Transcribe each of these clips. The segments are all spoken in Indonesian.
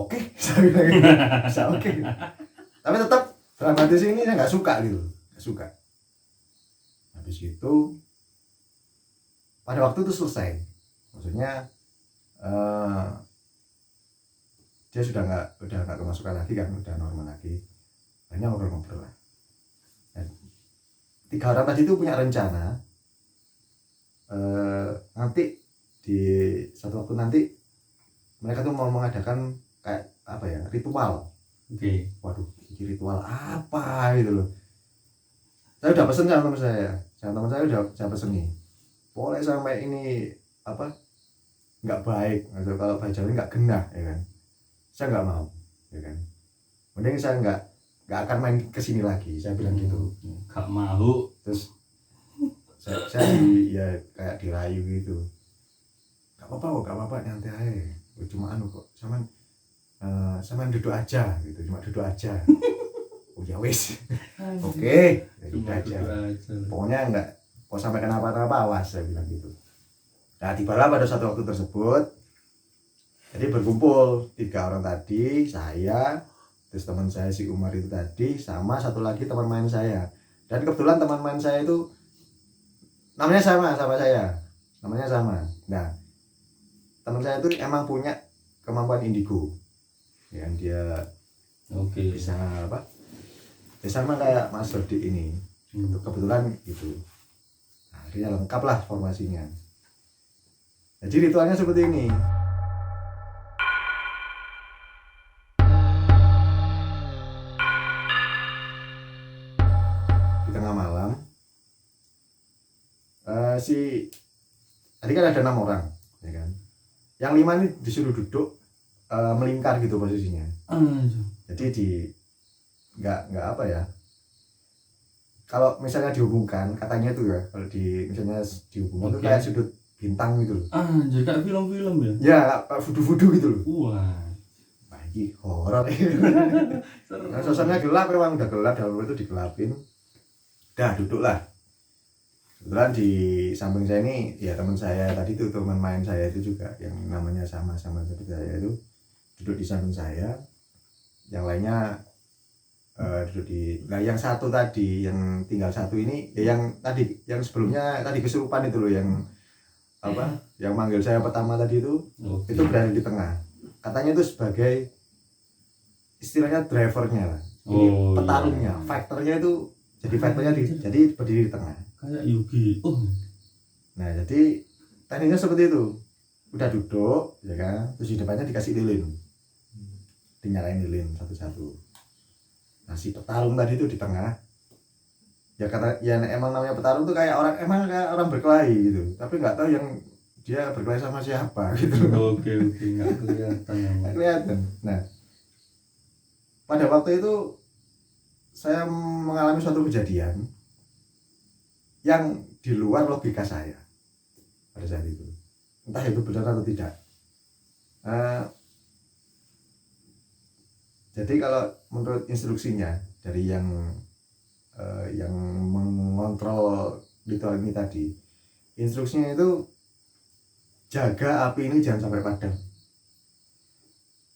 oke, saya bilang gitu. Bisa oke. Tapi tetap dramatis ini saya nggak suka gitu, nggak suka. Habis itu pada waktu itu selesai, maksudnya dia udah nggak kemasukan lagi kan, udah normal lagi. Hanya ngobrol-ngobrol lah. Dan 3 orang tadi itu punya rencana nanti di satu waktu nanti mereka tuh mau mengadakan kayak apa ya, ritual. Oke. Waduh, ini ritual apa gitu loh. Saya udah pesen sama teman saya udah pesen nih. Boleh sampai ini apa nggak baik, atau kalau bahasa Jawa nggak genah ya kan. Saya nggak mau, ya kan. Mending saya nggak akan main kesini lagi, saya bilang gitu. Gak mau. Terus saya ya kayak dirayu gitu. Gak apa-apa, nyantai aja. Cuma kok, sama duduk aja gitu, cuma duduk aja. Oh ya wis. Oke, duduk aja. Pokoknya enggak, kok sampai kenapa-napa awas, saya bilang gitu. Nah, tibalah pada satu waktu tersebut, jadi berkumpul 3 orang tadi, saya, terus teman saya si Umar itu tadi, sama satu lagi teman main saya. Dan kebetulan teman main saya itu namanya sama saya, namanya sama. Nah, teman saya itu emang punya kemampuan indigo, ya dia bisa apa? Ya sama kayak Mas Rodi ini, kebetulan gitu. Nah, dia lengkap lah formasinya. Jadi ritualnya seperti ini. Di tengah malam, tadi kan ada 6 orang, ya kan? Yang 5 ini disuruh duduk melingkar gitu posisinya. Jadi nggak apa ya? Kalau misalnya dihubungkan, katanya itu ya, kalau misalnya dihubungkan itu kayak sudut bintang gitu loh. Anjir, kayak film-film ya? Ya, kayak vudu-vudu gitu loh. Wah. Ini horor. Nah, suasananya gelap, memang udah gelap, dalam itu digelapin. Dah duduklah. Kebetulan di samping saya ini ya teman saya tadi itu, teman main saya itu juga yang namanya sama seperti saya itu duduk di samping saya. Yang lainnya duduk nah yang satu tadi, yang tinggal satu ini ya, yang sebelumnya tadi kesurupan itu loh, yang apa, yang manggil saya pertama tadi itu berada di tengah. Katanya itu sebagai istilahnya drivernya lah. Ini petarungnya, fighternya itu, jadi fighternya jadi berdiri di tengah. Kayak Yugi. Nah, jadi tekniknya seperti itu. Udah duduk, ya kan? Terus di depannya dikasih lilin. Dinyalain lilin satu-satu. Nah, si petarung tadi itu di tengah. Ya emang namanya petarung tuh kayak orang berkelahi gitu. Tapi nggak tahu yang dia berkelahi sama siapa gitu. Oke, nggak kelihatan. Nggak kelihatan. Nah, pada waktu itu saya mengalami suatu kejadian yang di luar logika saya pada saat itu. Entah itu benar atau tidak. Jadi kalau menurut instruksinya dari yang mengontrol ritual ini tadi, instruksinya itu jaga api ini jangan sampai padam.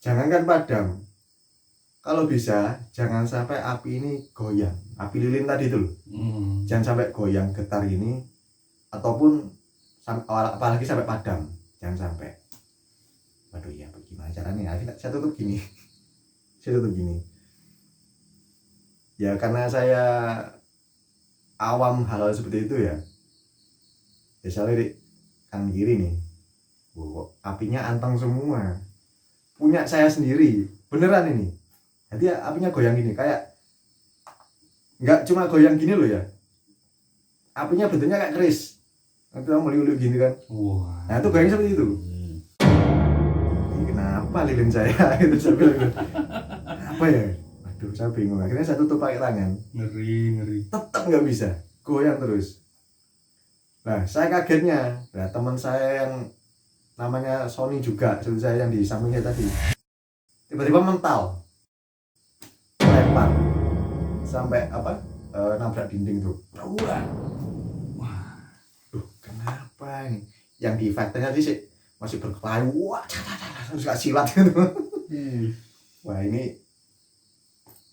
Jangankan padam, kalau bisa jangan sampai api ini goyang. Api lilin tadi itu loh, jangan sampai goyang getar ini, ataupun apalagi sampai padam, jangan sampai. Waduh ya, bagaimana caranya? Saya tutup gini. Ya karena saya awam hal seperti itu ya. Ya saya lirik kan kiri nih. Apinya anteng semua. Punya saya sendiri, beneran ini. Jadi apinya goyang gini, kayak nggak cuma goyang gini loh ya, apinya bentuknya kayak keris, nanti meliuk-liuk gini kan. Nah itu goyang seperti itu. Ini kenapa lilin saya itu, saya bilang apa ya, aduh saya bingung. Akhirnya saya tutup pakai tangan. Ngeri Tetap nggak bisa, goyang terus. Nah saya kagetnya, nah teman saya yang namanya Sony juga, seperti saya yang di sampingnya tadi, tiba-tiba mental, lempar sampai nabrak dinding tuh. Wah, kenapa ini? Yang di fighternya sih masih berkelahi, wah, terus gak silat gitu. Wah ini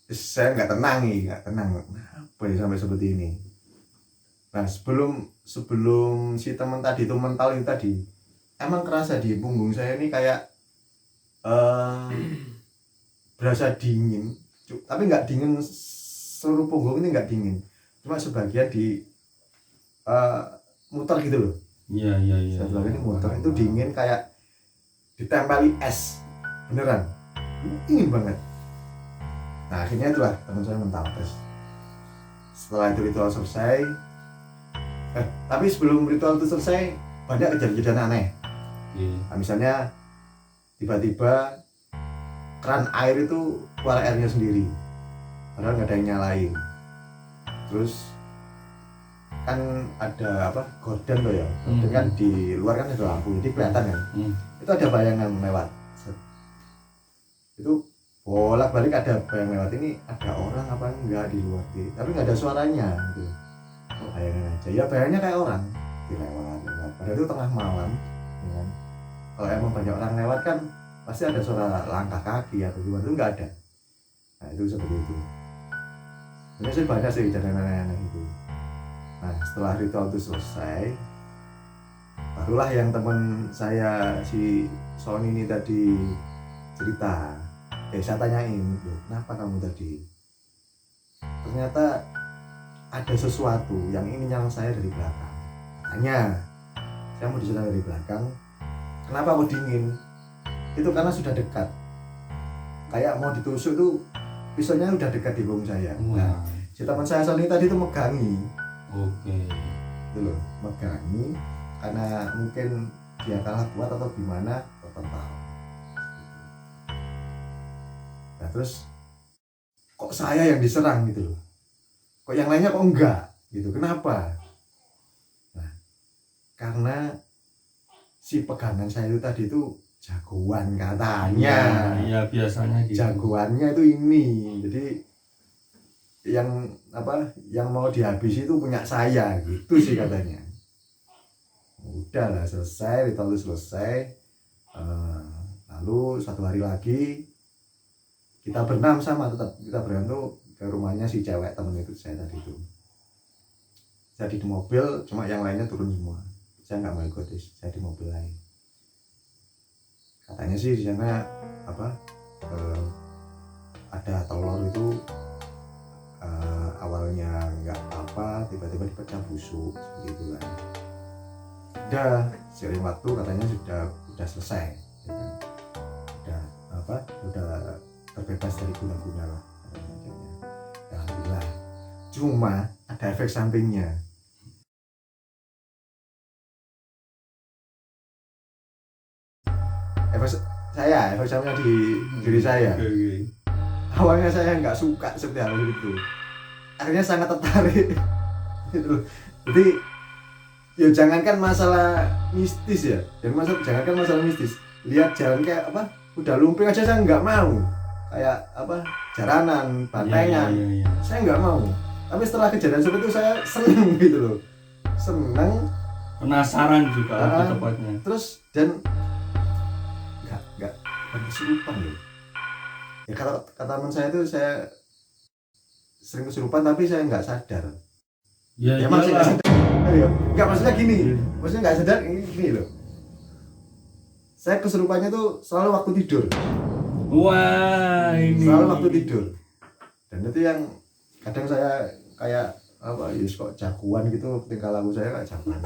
saya nggak tenang nih, nggak tenang. Apa ya sampai seperti ini? Nah sebelum si teman tadi itu mental itu tadi, emang kerasa di punggung saya ini kayak berasa dingin, tapi nggak dingin seluruh punggung ini nggak dingin, cuma sebagian di muter gitu loh. Iya. Sebelah ini muter itu dingin kayak ditempeli es, beneran, dingin banget. Nah akhirnya itulah teman saya mental. Terus setelah itu ritual selesai, tapi sebelum ritual itu selesai banyak kejadian aneh. Nah, misalnya tiba-tiba keran air itu keluar airnya sendiri, padahal nggak ada yang nyalain. Terus kan ada apa, gorden tuh ya, gorden kan di luar kan ada lampu, jadi kelihatan kan. Itu ada bayangan lewat. Itu bolak-balik ada bayangan lewat, ini ada orang apa enggak di luar gitu. Tapi nggak ada suaranya gitu. Oh, bayangan aja. Ya bayangannya kayak orang lewat. Padahal itu tengah malam, ya kan. Kalau emang banyak orang lewat kan pasti ada suara langkah kaki atau gimana, itu nggak ada. Nah itu seperti itu. Ini sih banyak sih kejadian aneh-aneh itu. Nah setelah ritual itu selesai, barulah yang teman saya si Sony ini tadi cerita. Saya tanyain, loh kenapa kamu tadi? Ternyata ada sesuatu yang ingin nyerang saya dari belakang. Tanya, saya mau diserang dari belakang. Kenapa aku dingin? Itu karena sudah dekat. Kayak mau ditusuk tuh, pisaunya udah dekat di punggung saya. Nah, si teman saya Sony tadi tuh megangi. Itu loh, megangi karena mungkin dia kalah kuat atau gimana, terpental. Nah terus kok saya yang diserang gitu loh, kok yang lainnya kok enggak gitu, kenapa? Nah karena si pegangan saya itu tadi itu jagoan katanya. Iya biasanya gitu. Jagoannya itu ini, jadi yang apa, yang mau dihabisi itu punya saya gitu sih katanya. Udah lah selesai, ritual itu selesai. Lalu satu hari lagi kita berenam sama, tetap kita berenam ke rumahnya si cewek temen itu saya tadi itu. Saya di mobil, cuma yang lainnya turun semua. Saya nggak mau ikut, saya di mobil lain. Katanya sih di sana apa, ada telur itu awalnya nggak apa, tiba-tiba dipecah busuk gitu kan. Udah seiring waktu katanya sudah selesai, ya kan? Udah terbebas dari guna-guna lah. Alhamdulillah. Cuma ada efek sampingnya. Efek sampingnya di diri saya. Awalnya saya nggak suka seperti hal itu. Akhirnya sangat tertarik. Gitu. Jadi ya jangankan masalah mistis ya, jangankan masalah mistis. Lihat jalan kayak apa, udah lumping aja saya nggak mau. Kayak apa, jaranan, bantengan, saya nggak mau. Tapi setelah kejadian seperti itu saya seneng gitu loh, seneng, penasaran juga tepatnya. Terus dan nggak kesurupan loh. Ya kalau kata teman saya itu saya sering kesurupan tapi saya nggak sadar. Ya masih nggak sadar. Nggak, maksudnya gini, maksudnya nggak sadar ini loh. Saya kesurupannya tuh selalu waktu tidur. Wah ini selalu waktu tidur, dan itu yang kadang saya kayak apa, yus kok jagoan gitu, tingkah laku saya kayak jagoan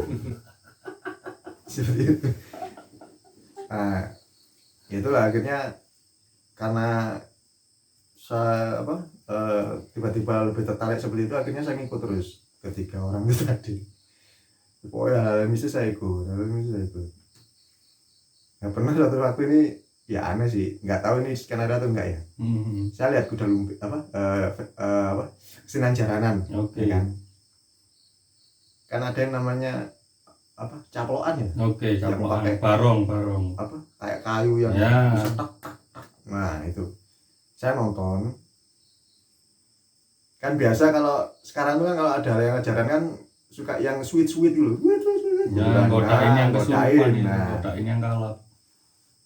seperti itu. Nah itulah akhirnya karena saya apa, tiba-tiba lebih tertarik seperti itu, akhirnya saya ngikut terus ketiga orang itu tadi. Pokoknya misi saya ikut. Nah, pernah suatu waktu ini ya aneh sih, nggak tahu ini skenario atau enggak ya. Saya lihat kuda lumping apa kesenian jaranan, ya kan ada yang namanya apa, caplokan ya. Caplokan, barong apa kayak kayu yang bisa tak. Nah itu saya nonton. Kan biasa kalau sekarang tuh kan kalau ada yang ajaran kan suka yang sweet dulu. Ya, godain yang kesurupan, godain yang kalap.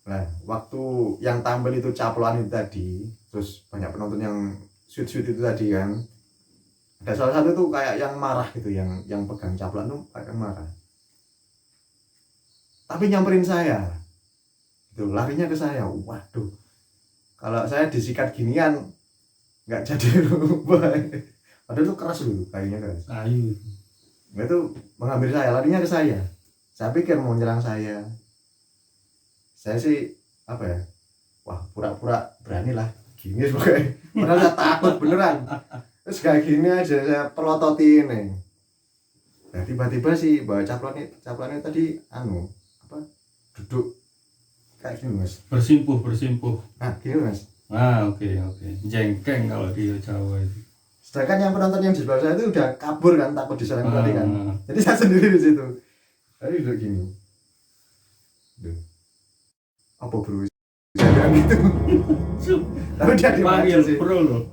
Nah, waktu yang tampil itu caploan itu tadi, terus banyak penonton yang sweet itu tadi kan. Ada salah satu tuh kayak yang marah gitu, yang pegang caploan tuh kayak marah. Tapi nyamperin saya. Itu larinya ke saya. Waduh. Kalau saya disikat ginian nggak jadi rubah. Padahal itu keras loh, kayunya keras. Kayu. Itu mengambil saya, larinya ke saya. Saya pikir mau nyerang saya. Saya sih apa ya? Wah, pura-pura berani lah. Gini sebagai padahal saya takut beneran. Terus kayak gini aja saya pelototin nih. Nah, tiba-tiba sih bawa caploannya tadi apa? Duduk kayak gini, Mas. Bersimpuh. Nah, gini, Mas. Oke. Jengkeng kalau di Jawa itu. Sedangkan yang penonton yang di sebelah saya itu udah kabur kan, takut diserang balik kan. Jadi saya sendiri di situ. Tadi duduk gini. Duh. Apa bro? Saya bilang gitu. Tapi dia dipanggil sih. Bro loh.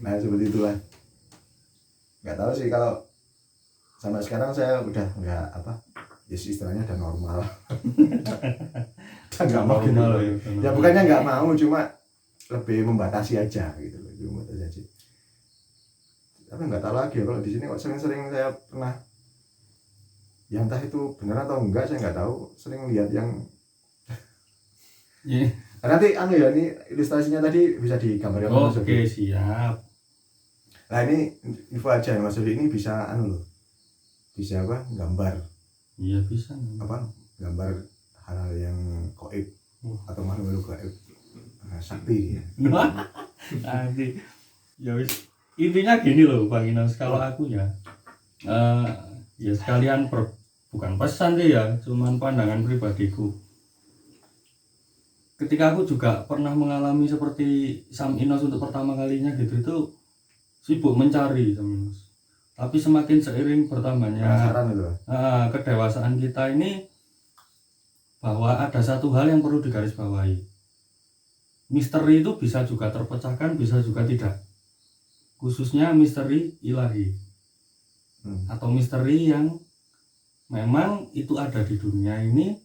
Nah seperti itulah. Nggak tahu sih kalau sampai sekarang saya udah nggak apa. Ya istilahnya udah normal. Udah nggak mau gitu. Ya bukannya nggak mau, cuma lebih membatasi aja gitu loh. Membatasi aja. Tapi nggak tahu lagi kalau di sini kok sering-sering saya pernah. Ya entah itu benar atau enggak saya nggak tahu. Sering lihat yang Nah, nanti ya ini ilustrasinya tadi bisa digambarkan Mas Sudi. Oke, siap. Nah ini info aja Mas Sudi, ini bisa loh. Bisa apa? Gambar. Iya bisa. Apa? Gambar hal-hal yang gaib atau makhluk gaib. Sakti ya. Nanti ya wis. Intinya gini loh Bang Inos, kalau aku ya ya sekalian bukan pesan sih ya, cuman pandangan pribadiku. Ketika aku juga pernah mengalami seperti Sam Inos untuk pertama kalinya gitu, itu sibuk mencari Sam Inos. Tapi semakin seiring bertambahnya kedewasaan kita ini, bahwa ada satu hal yang perlu digarisbawahi. Misteri itu bisa juga terpecahkan, bisa juga tidak. Khususnya misteri ilahi. Atau misteri yang memang itu ada di dunia ini.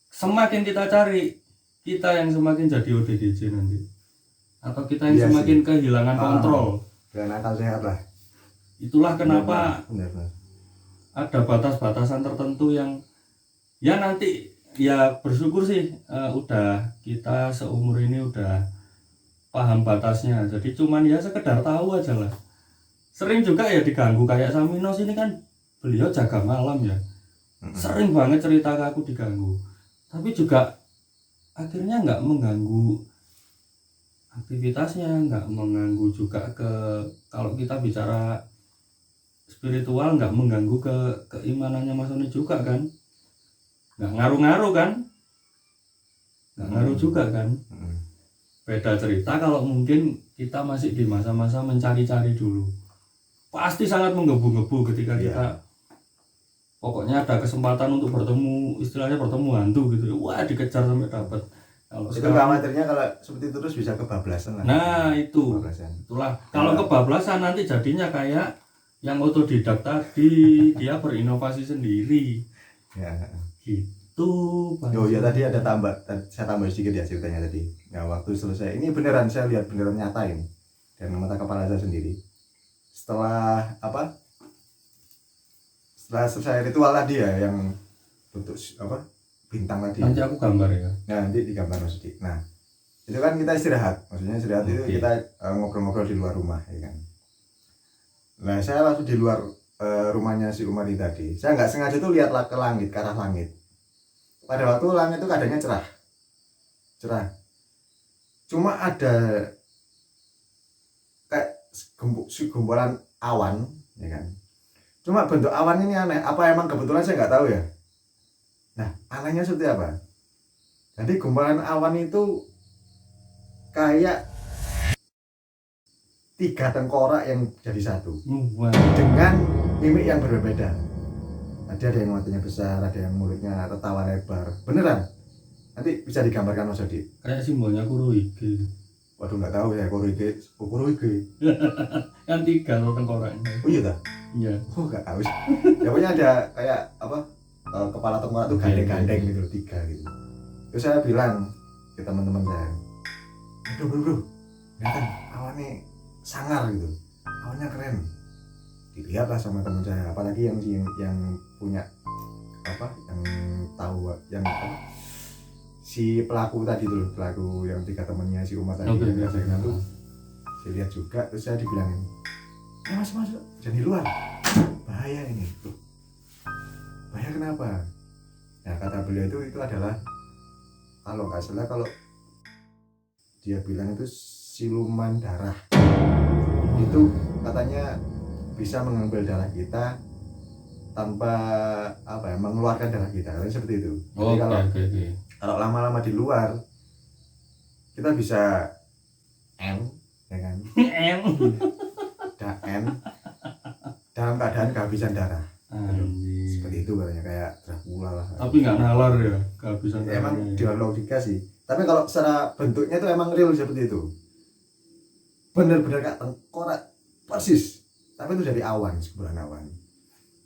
Semakin kita cari, kita yang semakin jadi ODGJ nanti, atau kita yang semakin kehilangan kontrol. Dan akal sehat lah. Itulah kenapa benar. Ada batas-batasan tertentu yang ya nanti ya bersyukur sih udah kita seumur ini udah paham batasnya. Jadi cuman ya sekedar tahu aja lah. Sering juga ya diganggu kayak Sam Inos ini kan, beliau jaga malam ya. Sering banget cerita ke aku diganggu. Tapi juga akhirnya nggak mengganggu aktivitasnya, nggak mengganggu juga kalau kita bicara spiritual, nggak mengganggu keimanannya Mas Oni juga kan, nggak ngaruh-ngaruh kan, nggak ngaruh juga kan. Beda cerita kalau mungkin kita masih di masa-masa mencari-cari dulu, pasti sangat menggebu-gebu ketika kita pokoknya ada kesempatan untuk bertemu, istilahnya bertemu hantu gitu, wah dikejar sampai dapat. Kalau itu khawatirnya kalau seperti itu terus bisa kebablasan lah. Nah itu, itulah kalau kebablasan nanti jadinya kayak yang otodidak tadi, dia berinovasi sendiri. Ya. Gitu. Oh ya tadi ada saya tambah sedikit ya ceritanya tadi. Nah waktu selesai ini beneran saya lihat beneran nyatain dengan mata kepala saya sendiri. Setelah selesai ritual tadi ya yang bentuk bintang tadi. Nanti aku gambar ya. Nah nanti digambar Mas Udi. Nah itu kan kita istirahat, maksudnya istirahat itu kita ngobrol-ngobrol di luar rumah ya kan. Nah saya waktu di luar rumahnya si Umari tadi, saya nggak sengaja tuh lihat ke langit, ke arah langit. Pada waktu langit itu keadaannya cerah. Cuma ada kayak gombolan awan ya kan. Cuma bentuk awan ini aneh, apa emang kebetulan saya nggak tahu ya. Nah anehnya seperti apa? Jadi gumpalan awan itu kayak 3 tengkorak yang jadi satu, dengan mimik yang berbeda. Ada yang matanya besar, ada yang mulutnya tertawa lebar, beneran. Nanti bisa digambarkan Mas Adi. Kayak simbolnya Kurohige. Waduh nggak tahu ya Kurohige. Kan 3 loh tengkoraknya. Oh iya dah. Iya. Oh nggak tahu sih. Ya pokoknya ada kayak kepala tengkorak tuh gandeng-gandeng gitu, 3 gitu. Terus saya bilang ke teman-teman saya, bro, ya kan awannya sangar gitu, awannya keren. Dilihatlah sama teman saya, apalagi yang punya apa, yang tahu, yang apa, si pelaku tadi tuh, pelaku yang 3 temannya si Umar tadi yang biasanya tuh, saya lihat juga. Terus saya dibilangin, masuk jangan di luar, bahaya ini. Bahaya kenapa? Nah kata beliau itu adalah, kalau nggak salah, kalau dia bilang itu siluman darah. Itu katanya bisa mengambil darah kita tanpa apa ya, mengeluarkan darah kita, katanya seperti itu. Jadi kalau lama-lama di luar kita bisa ya kan, dalam keadaan kehabisan darah. Seperti itu katanya, kayak Dracula lah. Tapi nggak nalar ya kehabisan darah. Emang di luar logika sih. Tapi kalau secara bentuknya itu emang real seperti itu. Bener-bener kayak tengkorak persis. Tapi itu dari awan, sebulan awan.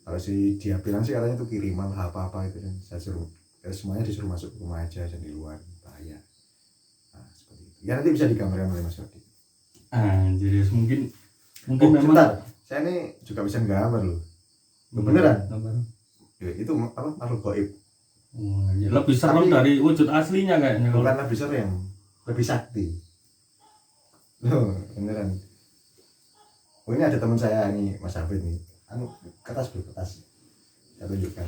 Kalau si dia bilang sih katanya itu kiriman apa-apa itu, dan saya suruh semuanya disuruh masuk ke rumah aja, dan di luar bahaya. Nah, seperti itu. Ya nanti bisa digambarkan oleh Mas Rodi. Jadi mungkin memang sebentar. Saya ini juga bisa gambar loh. Beneran? Ya, itu apa, makhluk gaib. Lebih serem dari wujud aslinya kayaknya. Bukan lebih serem, lebih sakti. Loh, beneran. Oh, ini ada teman saya nih, Mas Hafid nih. Kertas. Saya tunjukkan.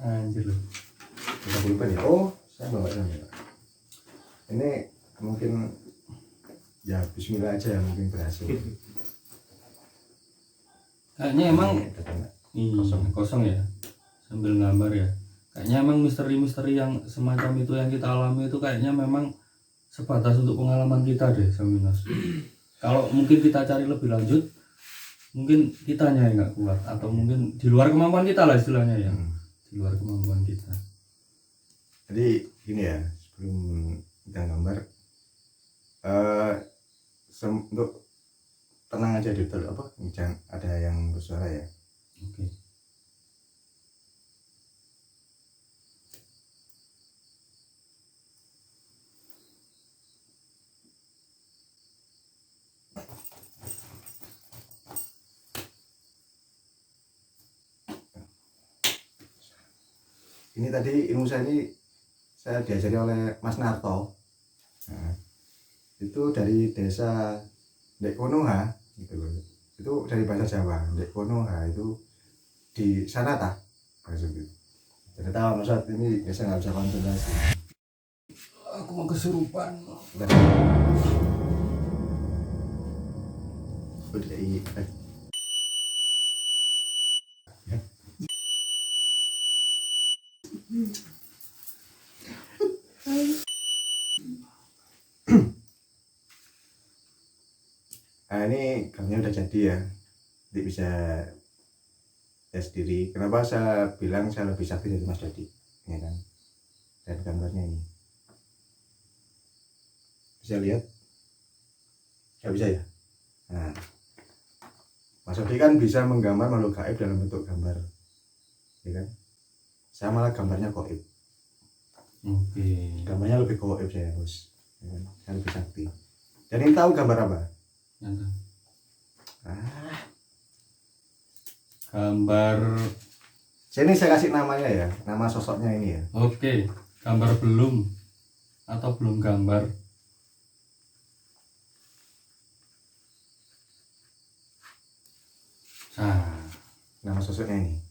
Anjir loh. Kita pulpen ya. Oh, saya bawa ini. Ini mungkin ya bismillah aja ya, mungkin berhasil. Kayaknya emang kosong ya, sambil gambar ya. Kayaknya emang misteri-misteri yang semacam itu yang kita alami itu kayaknya memang sebatas untuk pengalaman kita deh, Saminos. Kalau mungkin kita cari lebih lanjut, mungkin kitanya yang nggak kuat, atau mungkin di luar kemampuan kita lah istilahnya ya. Di luar kemampuan kita. Jadi gini ya, sebelum kita gambar, untuk tenang aja detail apa, jangan ada yang bersuara ya. Oke. Ini tadi ilmu saya ini saya diajari oleh Mas Narto. Nah, itu dari desa Dek Konoha gitu loh. Itu dari bahasa Jawa. Dek Konoha itu di sana tak? Maksudnya. Jadi tahu maksud ini ya, saya nggak bisa konsentrasi. Aku mau kesurupan. Nah ini gambarnya udah jadi ya, nanti bisa tes diri. Kenapa saya bilang saya lebih sakti dari Mas Dodi, ya kan? Dan gambarnya ini bisa lihat, nggak bisa ya? Nah, Mas Dodi kan bisa menggambar makhluk gaib dalam bentuk gambar, ya kan? Saya malah gambarnya gaib. Oke. Gambarnya lebih gaib saya, bos. Ya kan? Saya lebih sakti. Dan ini tahu gambar apa? Gambar. Sini saya kasih namanya ya, nama sosoknya ini ya. Oke, gambar belum atau belum gambar. Nah, nama sosoknya ini.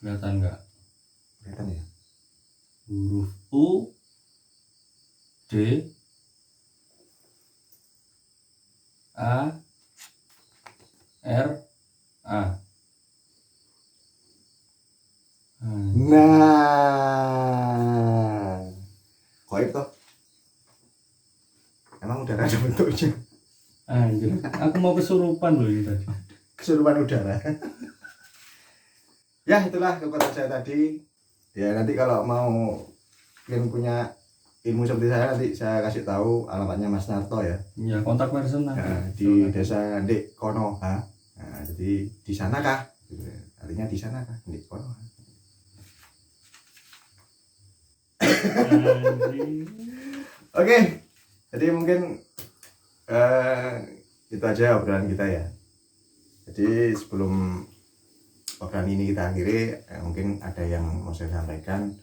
Kelihatan nggak? Kelihatan ya. Huruf U, D, A, R, A. Nah, gaib toh. Emang udara ada bentuknya. Anjir, aku mau kesurupan loh ini tadi. Kesurupan udara. Ya itulah kekuatan saya tadi. Ya nanti kalau mau kalian punya ilmu seperti saya, nanti saya kasih tahu alamatnya Mas Narto ya. Iya, kontak person nanti. Nah, di desa Dek Konoha. Nah, jadi di sana kah? artinya di sana kan di kono. Oke, jadi mungkin itu aja obrolan kita ya. Jadi sebelum obrolan ini kita akhiri, mungkin ada yang mau saya sampaikan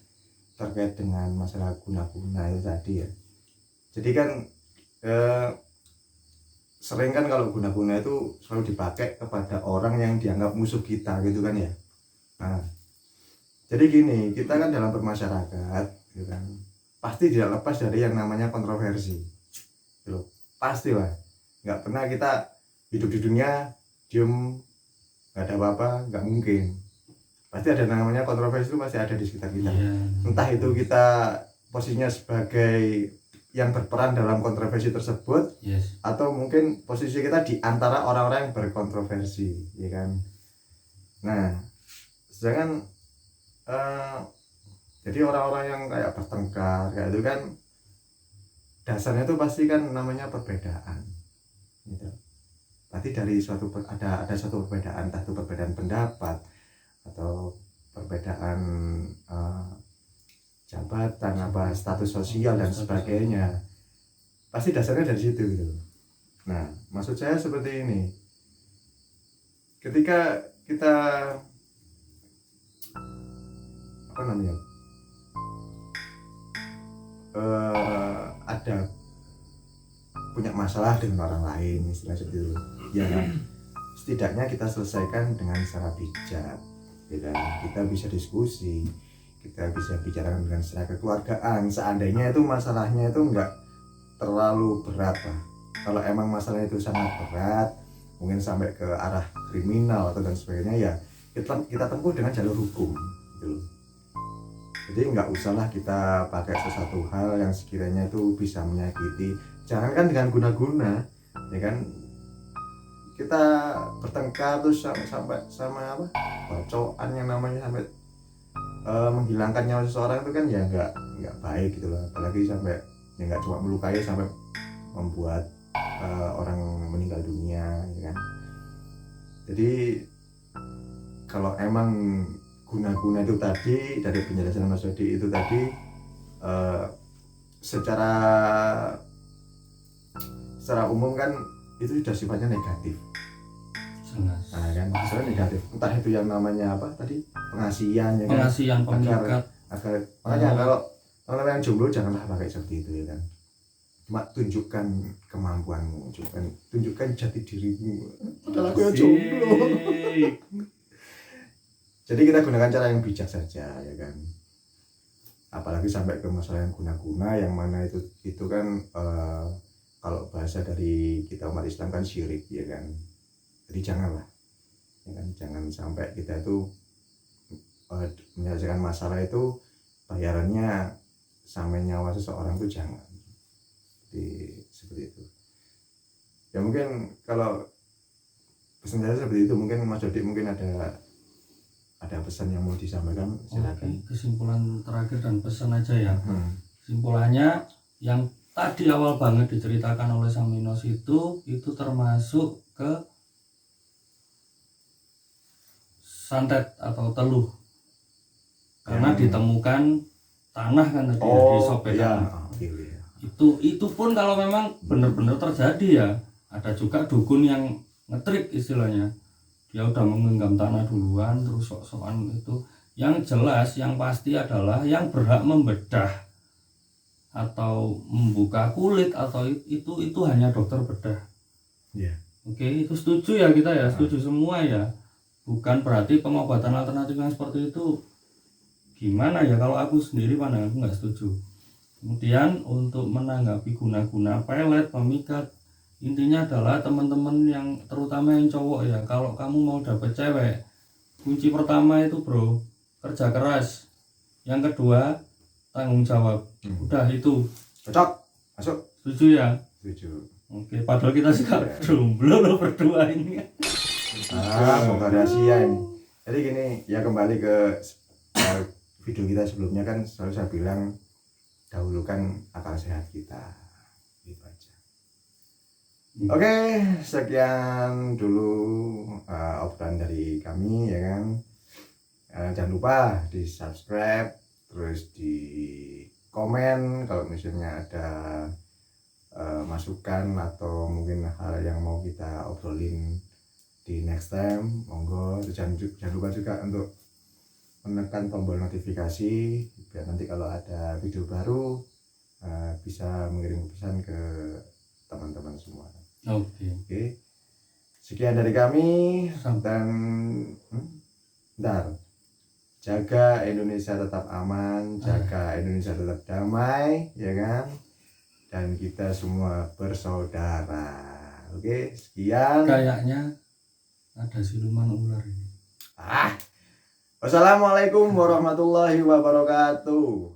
terkait dengan masalah guna-guna itu tadi ya. Jadi kan sering kan kalau guna-guna itu selalu dipakai kepada orang yang dianggap musuh kita gitu kan ya. Nah, jadi gini, kita kan dalam bermasyarakat gitu kan, pasti tidak lepas dari yang namanya kontroversi gitu. Pasti lah, nggak pernah kita hidup di dunia diem nggak ada apa-apa, nggak mungkin. Pasti ada namanya kontroversi, itu pasti ada di sekitar kita. Entah itu kita posisinya sebagai yang berperan dalam kontroversi tersebut, atau mungkin posisi kita di antara orang-orang yang berkontroversi, ya kan. Nah, sedangkan jadi orang-orang yang kayak bertengkar kayak itu kan dasarnya itu pasti kan namanya perbedaan gitu. Berarti dari suatu ada suatu perbedaan, entah itu perbedaan pendapat atau perbedaan jabatan, apa status sosial dan sebagainya, pasti dasarnya dari situ gitu. Nah, maksud saya seperti ini, ketika kita apa namanya ada punya masalah dengan orang lain, istilah seperti itu ya, setidaknya kita selesaikan dengan secara bijak ya, kita bisa diskusi, kita bisa bicara dengan secara kekeluargaan. Seandainya itu masalahnya itu enggak terlalu berat lah. Kalau emang masalahnya itu sangat berat, mungkin sampai ke arah kriminal atau dan sebagainya, ya kita tempuh dengan jalur hukum gitu. Jadi nggak usahlah kita pakai sesuatu hal yang sekiranya itu bisa menyakiti. Jangankan dengan guna-guna, ya kan, kita bertengkar terus sampai sama apa bacokan yang namanya sampai menghilangkan nyawa seseorang itu kan ya nggak baik gitu loh. Apalagi sampai ya nggak cuma melukai, sampai membuat orang meninggal dunia, ya kan. Jadi kalau emang guna-guna itu tadi, dari penjelasan Mas Dodi itu tadi, secara umum kan itu sudah sifatnya negatif. Nah kan, misalnya negatif, entah itu yang namanya apa tadi, pengasihan ya kan, pengasihan, pemikat, agar makanya kalau orang yang jomblo janganlah pakai seperti itu ya kan. Cuma tunjukkan kemampuanmu, tunjukkan jati dirimu, padahal aku yang jomblo. Jadi kita gunakan cara yang bijak saja ya kan. Apalagi sampai ke masalah yang guna-guna, yang mana itu kan kalau bahasa dari kita umat Islam kan syirik ya kan. Jadi janganlah ya kan, jangan sampai kita itu menyelesaikan masalah itu bayarannya sampai nyawa seseorang, itu jangan. Jadi seperti itu ya. Mungkin kalau pesan saya seperti itu. Mungkin Mas Dodi mungkin ada pesan yang mau disampaikan, silakan. Oke, kesimpulan terakhir dan pesan aja ya. Kesimpulannya yang tadi awal banget diceritakan oleh Saminos itu termasuk ke santet atau teluh, karena ditemukan tanah kan tadi disobekkan. Iya. Itu pun kalau memang benar-benar terjadi ya, ada juga dukun yang ngetrik istilahnya. Dia udah menggenggam tanah duluan terus sok-sokan itu. Yang jelas, yang pasti adalah yang berhak membedah atau membuka kulit atau itu hanya dokter bedah. Yeah. Oke, itu setuju ya kita ya, setuju semua ya. Bukan berarti pengobatan alternatif yang seperti itu gimana ya, kalau aku sendiri pandanganku nggak setuju. Kemudian untuk menanggapi guna-guna pelet, pemikat, intinya adalah teman-teman yang terutama yang cowok ya, kalau kamu mau dapet cewek, kunci pertama itu bro, kerja keras. Yang kedua, tanggung jawab. Udah itu. Cocok, masuk. Setuju ya? Setuju. Oke, padahal kita sekarang jomblo loh berdua ini. Bukan rahasia ini. Jadi gini, ya kembali ke video kita sebelumnya kan selalu saya bilang, dahulukan akal sehat kita. Gitu aja. Oke, sekian dulu obrolan dari kami ya kan. Jangan lupa di subscribe, terus di komen kalau misalnya ada masukan atau mungkin hal yang mau kita obrolin di next time. Monggo, jangan lupa juga untuk menekan tombol notifikasi biar nanti kalau ada video baru bisa mengirim pesan ke teman-teman semua. Oke. Sekian dari kami dan bentar. Jaga Indonesia tetap aman, jaga Indonesia tetap damai, ya kan? Dan kita semua bersaudara. Oke, sekian. Kayaknya ada siluman ular ini. Wassalamualaikum warahmatullahi wabarakatuh.